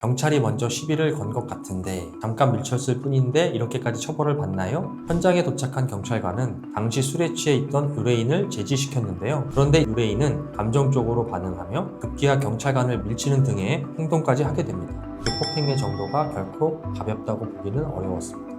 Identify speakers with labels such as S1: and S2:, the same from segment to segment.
S1: 경찰이 먼저 시비를 건 것 같은데 잠깐 밀쳤을 뿐인데 이렇게까지 처벌을 받나요? 현장에 도착한 경찰관은 당시 술에 취해 있던 의뢰인을 제지시켰는데요. 그런데 의뢰인은 감정적으로 반응하며 급기야 경찰관을 밀치는 등의 행동까지 하게 됩니다. 그 폭행의 정도가 결코 가볍다고 보기는 어려웠습니다.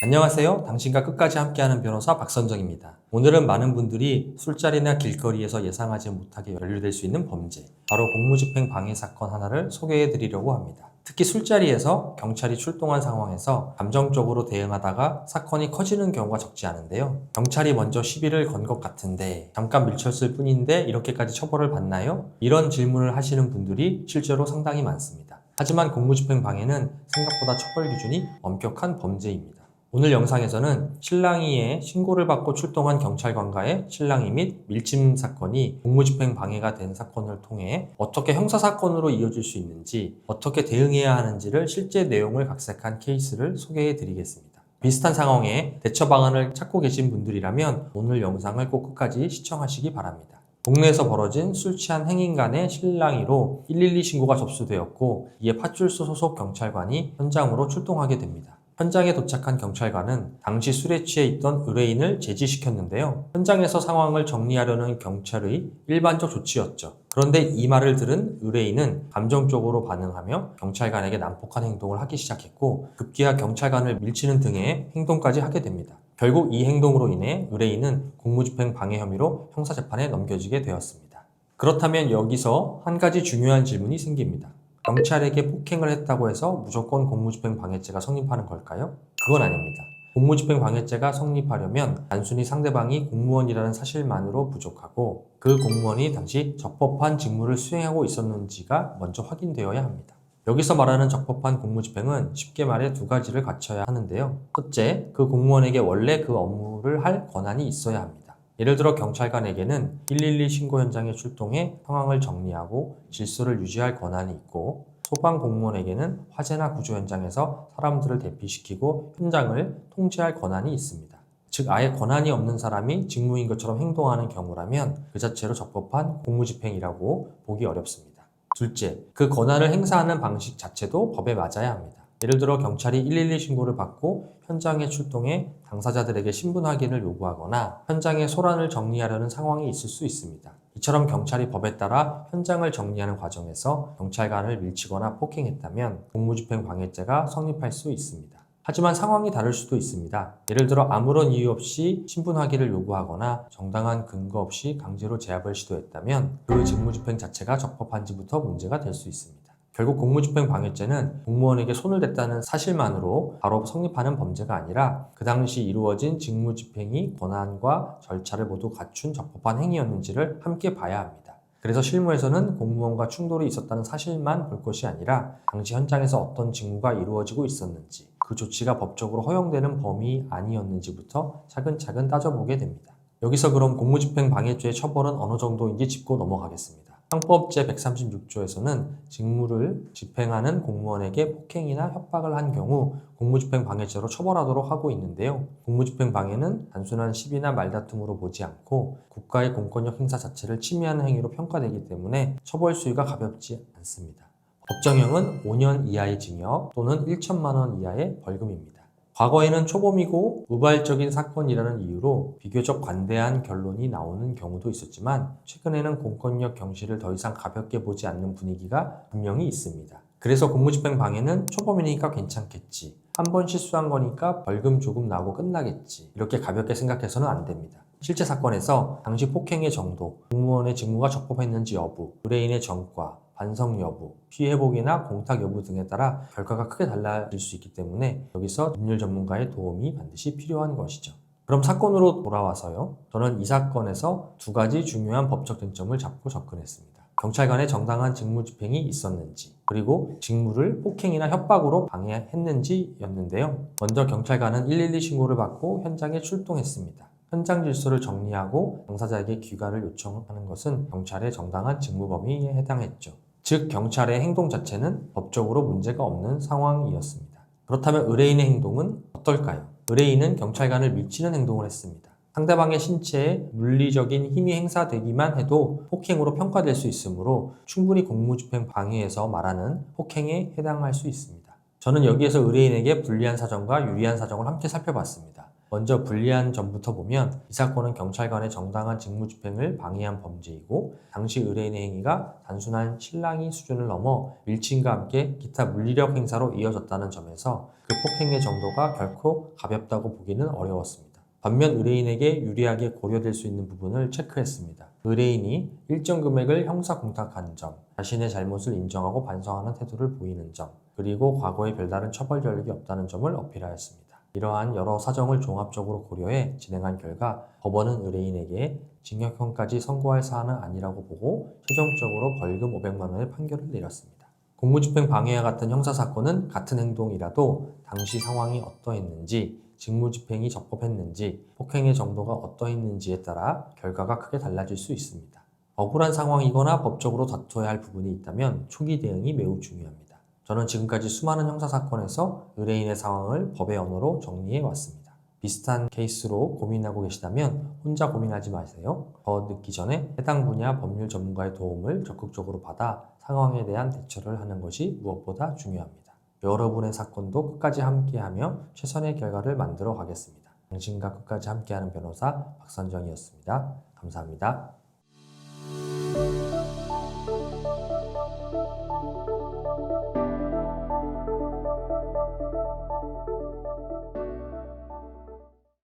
S1: 안녕하세요. 당신과 끝까지 함께하는 변호사 박선정입니다. 오늘은 많은 분들이 술자리나 길거리에서 예상하지 못하게 연루될 수 있는 범죄, 바로 공무집행 방해 사건 하나를 소개해 드리려고 합니다. 특히 술자리에서 경찰이 출동한 상황에서 감정적으로 대응하다가 사건이 커지는 경우가 적지 않은데요. 경찰이 먼저 시비를 건 것 같은데 잠깐 밀쳤을 뿐인데 이렇게까지 처벌을 받나요? 이런 질문을 하시는 분들이 실제로 상당히 많습니다. 하지만 공무집행 방해는 생각보다 처벌 기준이 엄격한 범죄입니다. 오늘 영상에서는 신랑이의 신고를 받고 출동한 경찰관과의 신랑이 및 밀침 사건이 공무집행 방해가 된 사건을 통해 어떻게 형사사건으로 이어질 수 있는지, 어떻게 대응해야 하는지를 실제 내용을 각색한 케이스를 소개해 드리겠습니다. 비슷한 상황에 대처 방안을 찾고 계신 분들이라면 오늘 영상을 꼭 끝까지 시청하시기 바랍니다. 동네에서 벌어진 술 취한 행인 간의 실랑이로 112 신고가 접수되었고, 이에 파출소 소속 경찰관이 현장으로 출동하게 됩니다. 현장에 도착한 경찰관은 당시 술에 취해 있던 의뢰인을 제지시켰는데요. 현장에서 상황을 정리하려는 경찰의 일반적 조치였죠. 그런데 이 말을 들은 의뢰인은 감정적으로 반응하며 경찰관에게 난폭한 행동을 하기 시작했고, 급기야 경찰관을 밀치는 등의 행동까지 하게 됩니다. 결국 이 행동으로 인해 의뢰인은 공무집행 방해 혐의로 형사재판에 넘겨지게 되었습니다. 그렇다면 여기서 한 가지 중요한 질문이 생깁니다. 경찰에게 폭행을 했다고 해서 무조건 공무집행 방해죄가 성립하는 걸까요? 그건 아닙니다. 공무집행 방해죄가 성립하려면 단순히 상대방이 공무원이라는 사실만으로 부족하고, 그 공무원이 당시 적법한 직무를 수행하고 있었는지가 먼저 확인되어야 합니다. 여기서 말하는 적법한 공무집행은 쉽게 말해 두 가지를 갖춰야 하는데요. 첫째, 그 공무원에게 원래 그 업무를 할 권한이 있어야 합니다. 예를 들어 경찰관에게는 112 신고 현장에 출동해 상황을 정리하고 질서를 유지할 권한이 있고, 소방 공무원에게는 화재나 구조 현장에서 사람들을 대피시키고 현장을 통제할 권한이 있습니다. 즉, 아예 권한이 없는 사람이 직무인 것처럼 행동하는 경우라면 그 자체로 적법한 공무집행이라고 보기 어렵습니다. 둘째, 그 권한을 행사하는 방식 자체도 법에 맞아야 합니다. 예를 들어 경찰이 112 신고를 받고 현장에 출동해 당사자들에게 신분 확인을 요구하거나 현장의 소란을 정리하려는 상황이 있을 수 있습니다. 이처럼 경찰이 법에 따라 현장을 정리하는 과정에서 경찰관을 밀치거나 폭행했다면 공무집행 방해죄가 성립할 수 있습니다. 하지만 상황이 다를 수도 있습니다. 예를 들어 아무런 이유 없이 신분 확인을 요구하거나 정당한 근거 없이 강제로 제압을 시도했다면 그 직무집행 자체가 적법한지부터 문제가 될 수 있습니다. 결국 공무집행 방해죄는 공무원에게 손을 댔다는 사실만으로 바로 성립하는 범죄가 아니라 그 당시 이루어진 직무집행이 권한과 절차를 모두 갖춘 적법한 행위였는지를 함께 봐야 합니다. 그래서 실무에서는 공무원과 충돌이 있었다는 사실만 볼 것이 아니라 당시 현장에서 어떤 직무가 이루어지고 있었는지, 그 조치가 법적으로 허용되는 범위 아니었는지부터 차근차근 따져보게 됩니다. 여기서 그럼 공무집행 방해죄의 처벌은 어느 정도인지 짚고 넘어가겠습니다. 상법 제136조에서는 직무를 집행하는 공무원에게 폭행이나 협박을 한 경우 공무집행 방해죄로 처벌하도록 하고 있는데요. 공무집행 방해는 단순한 시비나 말다툼으로 보지 않고 국가의 공권력 행사 자체를 침해하는 행위로 평가되기 때문에 처벌 수위가 가볍지 않습니다. 법정형은 5년 이하의 징역 또는 1천만 원 이하의 벌금입니다. 과거에는 초범이고 우발적인 사건이라는 이유로 비교적 관대한 결론이 나오는 경우도 있었지만, 최근에는 공권력 경시를 더 이상 가볍게 보지 않는 분위기가 분명히 있습니다. 그래서 공무집행 방해는 초범이니까 괜찮겠지, 한 번 실수한 거니까 벌금 조금 나고 끝나겠지, 이렇게 가볍게 생각해서는 안 됩니다. 실제 사건에서 당시 폭행의 정도, 공무원의 직무가 적법했는지 여부, 의뢰인의 전과, 반성 여부, 피해 회복이나 공탁 여부 등에 따라 결과가 크게 달라질 수 있기 때문에 여기서 법률 전문가의 도움이 반드시 필요한 것이죠. 그럼 사건으로 돌아와서요. 저는 이 사건에서 두 가지 중요한 법적 쟁점을 잡고 접근했습니다. 경찰관의 정당한 직무 집행이 있었는지, 그리고 직무를 폭행이나 협박으로 방해했는지였는데요. 먼저 경찰관은 112 신고를 받고 현장에 출동했습니다. 현장 질서를 정리하고 당사자에게 귀가를 요청하는 것은 경찰의 정당한 직무 범위에 해당했죠. 즉, 경찰의 행동 자체는 법적으로 문제가 없는 상황이었습니다. 그렇다면 의뢰인의 행동은 어떨까요? 의뢰인은 경찰관을 밀치는 행동을 했습니다. 상대방의 신체에 물리적인 힘이 행사되기만 해도 폭행으로 평가될 수 있으므로 충분히 공무집행 방해에서 말하는 폭행에 해당할 수 있습니다. 저는 여기에서 의뢰인에게 불리한 사정과 유리한 사정을 함께 살펴봤습니다. 먼저 불리한 점부터 보면 이 사건은 경찰관의 정당한 직무집행을 방해한 범죄이고 당시 의뢰인의 행위가 단순한 실랑이 수준을 넘어 밀침과 함께 기타 물리력 행사로 이어졌다는 점에서 그 폭행의 정도가 결코 가볍다고 보기는 어려웠습니다. 반면 의뢰인에게 유리하게 고려될 수 있는 부분을 체크했습니다. 의뢰인이 일정 금액을 형사공탁한 점, 자신의 잘못을 인정하고 반성하는 태도를 보이는 점, 그리고 과거에 별다른 처벌 전력이 없다는 점을 어필하였습니다. 이러한 여러 사정을 종합적으로 고려해 진행한 결과 법원은 의뢰인에게 징역형까지 선고할 사안은 아니라고 보고 최종적으로 벌금 500만 원의 판결을 내렸습니다. 공무집행 방해와 같은 형사사건은 같은 행동이라도 당시 상황이 어떠했는지, 직무집행이 적법했는지, 폭행의 정도가 어떠했는지에 따라 결과가 크게 달라질 수 있습니다. 억울한 상황이거나 법적으로 다투어야 할 부분이 있다면 초기 대응이 매우 중요합니다. 저는 지금까지 수많은 형사사건에서 의뢰인의 상황을 법의 언어로 정리해 왔습니다. 비슷한 케이스로 고민하고 계시다면 혼자 고민하지 마세요. 더 늦기 전에 해당 분야 법률 전문가의 도움을 적극적으로 받아 상황에 대한 대처를 하는 것이 무엇보다 중요합니다. 여러분의 사건도 끝까지 함께하며 최선의 결과를 만들어 가겠습니다. 당신과 끝까지 함께하는 변호사 박선정이었습니다. 감사합니다.